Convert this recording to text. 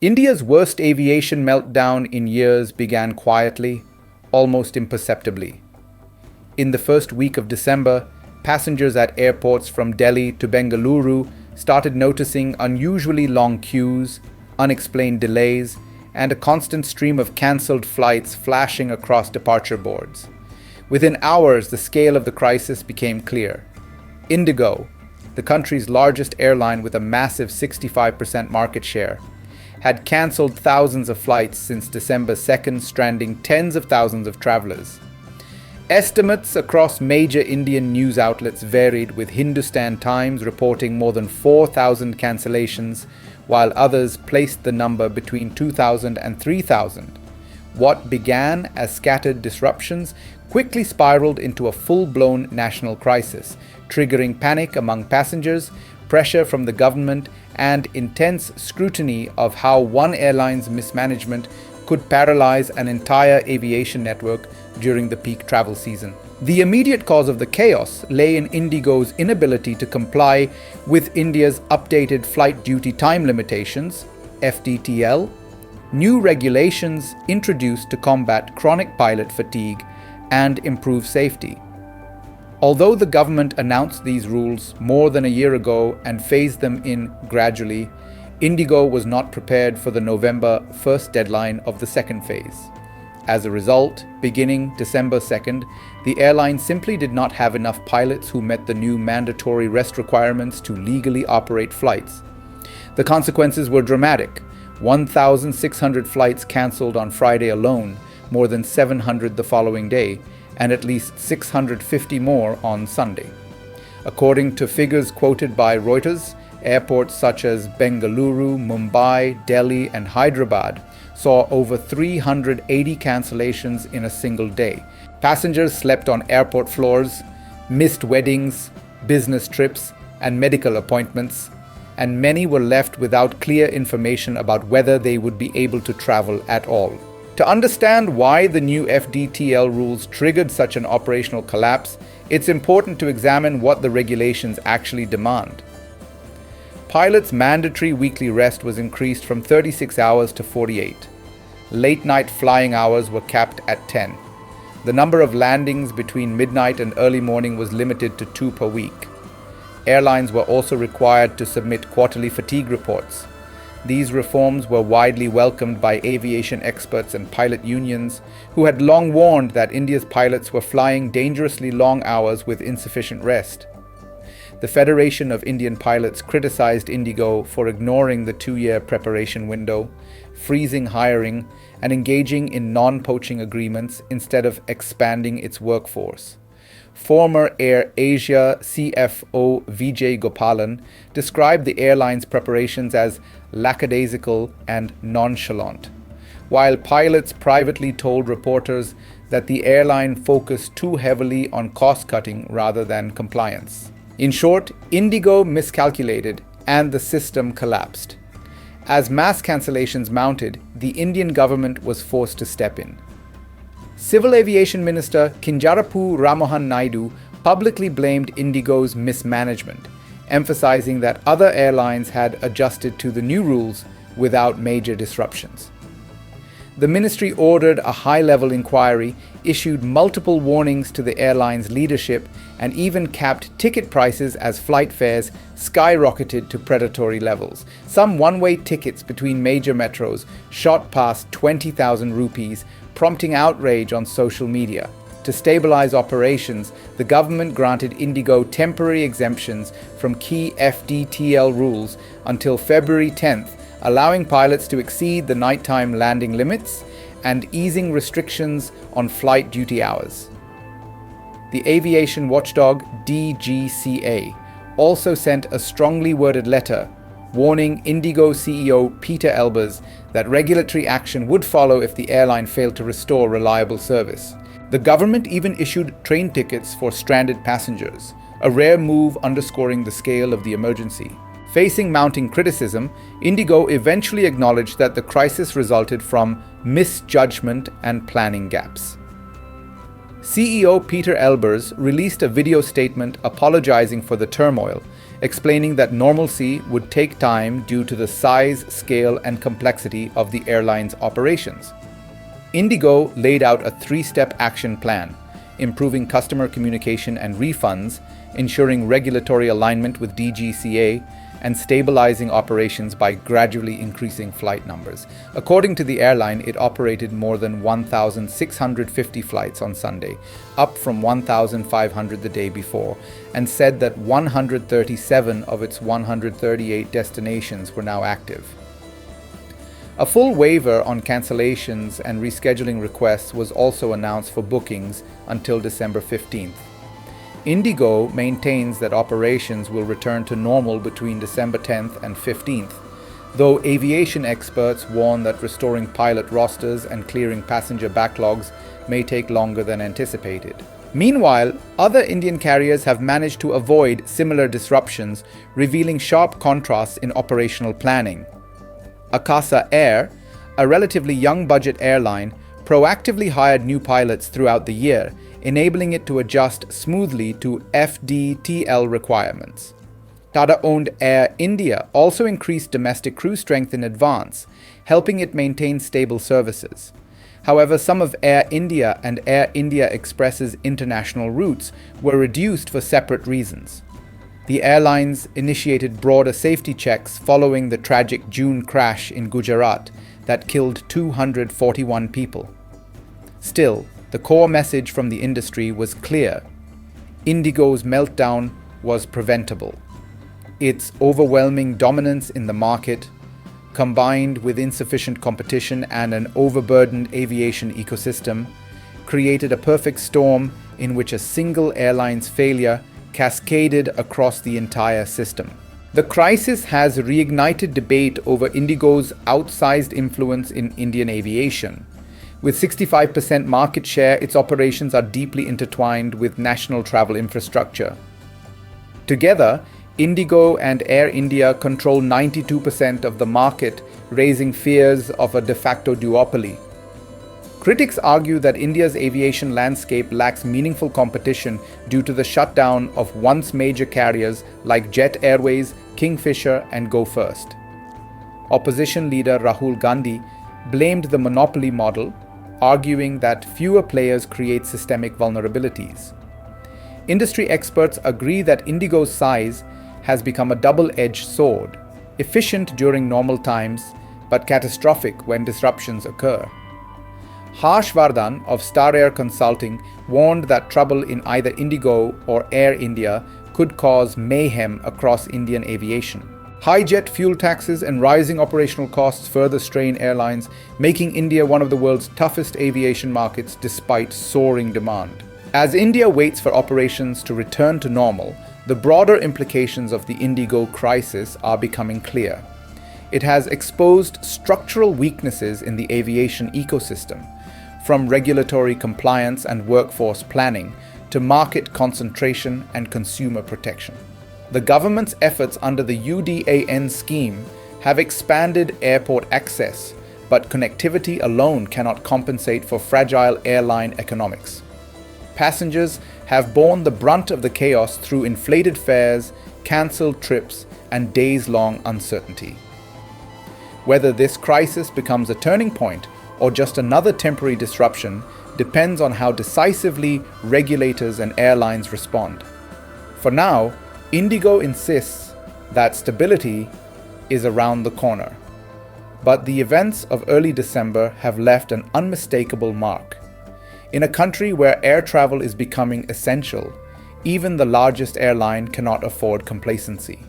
India's worst aviation meltdown in years began quietly, almost imperceptibly. In the first week of December, passengers at airports from Delhi to Bengaluru started noticing unusually long queues, unexplained delays, and a constant stream of cancelled flights flashing across departure boards. Within hours, the scale of the crisis became clear. IndiGo, the country's largest airline with a massive 65% market share, had cancelled thousands of flights since December 2nd, stranding tens of thousands of travelers. Estimates across major Indian news outlets varied, with Hindustan Times reporting more than 4,000 cancellations, while others placed the number between 2,000 and 3,000. What began as scattered disruptions quickly spiraled into a full-blown national crisis, triggering panic among passengers, pressure from the government, and intense scrutiny of how one airline's mismanagement could paralyze an entire aviation network during the peak travel season. The immediate cause of the chaos lay in IndiGo's inability to comply with India's updated flight duty time limitations, FDTL, new regulations introduced to combat chronic pilot fatigue and improve safety. Although the government announced these rules more than a year ago and phased them in gradually, IndiGo was not prepared for the November 1st deadline of the second phase. As a result, beginning December 2nd, the airline simply did not have enough pilots who met the new mandatory rest requirements to legally operate flights. The consequences were dramatic. 1,600 flights cancelled on Friday alone, more than 700 the following day, and at least 650 more on Sunday. According to figures quoted by Reuters, airports such as Bengaluru, Mumbai, Delhi, and Hyderabad saw over 380 cancellations in a single day. Passengers slept on airport floors, missed weddings, business trips, and medical appointments, and many were left without clear information about whether they would be able to travel at all. To understand why the new FDTL rules triggered such an operational collapse, it's important to examine what the regulations actually demand. Pilots' mandatory weekly rest was increased from 36 hours to 48. Late-night flying hours were capped at 10. The number of landings between midnight and early morning was limited to 2 per week. Airlines were also required to submit quarterly fatigue reports. These reforms were widely welcomed by aviation experts and pilot unions, who had long warned that India's pilots were flying dangerously long hours with insufficient rest. The Federation of Indian Pilots criticized IndiGo for ignoring the 2-year preparation window, freezing hiring, and engaging in non-poaching agreements instead of expanding its workforce. Former Air Asia CFO Vijay Gopalan described the airline's preparations as lackadaisical and nonchalant, while pilots privately told reporters that the airline focused too heavily on cost-cutting rather than compliance. In short, IndiGo miscalculated and the system collapsed. As mass cancellations mounted, the Indian government was forced to step in. Civil Aviation Minister Kinjarapu Rammohan Naidu publicly blamed IndiGo's mismanagement, emphasizing that other airlines had adjusted to the new rules without major disruptions. The ministry ordered a high-level inquiry, issued multiple warnings to the airline's leadership, and even capped ticket prices as flight fares skyrocketed to predatory levels. Some one-way tickets between major metros shot past 20,000 rupees, prompting outrage on social media. To stabilize operations, the government granted IndiGo temporary exemptions from key FDTL rules until February 10th, allowing pilots to exceed the nighttime landing limits and easing restrictions on flight duty hours. The aviation watchdog DGCA also sent a strongly worded letter warning IndiGo CEO Peter Elbers that regulatory action would follow if the airline failed to restore reliable service. The government even issued train tickets for stranded passengers, a rare move underscoring the scale of the emergency. Facing mounting criticism, IndiGo eventually acknowledged that the crisis resulted from misjudgment and planning gaps. CEO Peter Elbers released a video statement apologizing for the turmoil, explaining that normalcy would take time due to the size, scale, and complexity of the airline's operations. IndiGo laid out a three-step action plan: improving customer communication and refunds, ensuring regulatory alignment with DGCA, and stabilizing operations by gradually increasing flight numbers. According to the airline, it operated more than 1,650 flights on Sunday, up from 1,500 the day before, and said that 137 of its 138 destinations were now active. A full waiver on cancellations and rescheduling requests was also announced for bookings until December 15th. IndiGo maintains that operations will return to normal between December 10th and 15th, though aviation experts warn that restoring pilot rosters and clearing passenger backlogs may take longer than anticipated. Meanwhile, other Indian carriers have managed to avoid similar disruptions, revealing sharp contrasts in operational planning. Akasa Air, a relatively young budget airline, proactively hired new pilots throughout the year, enabling it to adjust smoothly to FDTL requirements. Tata-owned Air India also increased domestic crew strength in advance, helping it maintain stable services. However, some of Air India and Air India Express's international routes were reduced for separate reasons. The airlines initiated broader safety checks following the tragic June crash in Gujarat that killed 241 people. Still, the core message from the industry was clear: IndiGo's meltdown was preventable. Its overwhelming dominance in the market, combined with insufficient competition and an overburdened aviation ecosystem, created a perfect storm in which a single airline's failure cascaded across the entire system. The crisis has reignited debate over IndiGo's outsized influence in Indian aviation. With 65% market share, its operations are deeply intertwined with national travel infrastructure. Together, IndiGo and Air India control 92% of the market, raising fears of a de facto duopoly. Critics argue that India's aviation landscape lacks meaningful competition due to the shutdown of once major carriers like Jet Airways, Kingfisher, and Go First. Opposition leader Rahul Gandhi blamed the monopoly model, arguing that fewer players create systemic vulnerabilities. Industry experts agree that IndiGo's size has become a double-edged sword, efficient during normal times, but catastrophic when disruptions occur. Harsh Vardhan of Star Air Consulting warned that trouble in either IndiGo or Air India could cause mayhem across Indian aviation. High jet fuel taxes and rising operational costs further strain airlines, making India one of the world's toughest aviation markets despite soaring demand. As India waits for operations to return to normal, the broader implications of the IndiGo crisis are becoming clear. It has exposed structural weaknesses in the aviation ecosystem, from regulatory compliance and workforce planning to market concentration and consumer protection. The government's efforts under the UDAN scheme have expanded airport access, but connectivity alone cannot compensate for fragile airline economics. Passengers have borne the brunt of the chaos through inflated fares, cancelled trips, and days-long uncertainty. Whether this crisis becomes a turning point or just another temporary disruption depends on how decisively regulators and airlines respond. For now, IndiGo insists that stability is around the corner, but the events of early December have left an unmistakable mark. In a country where air travel is becoming essential, even the largest airline cannot afford complacency.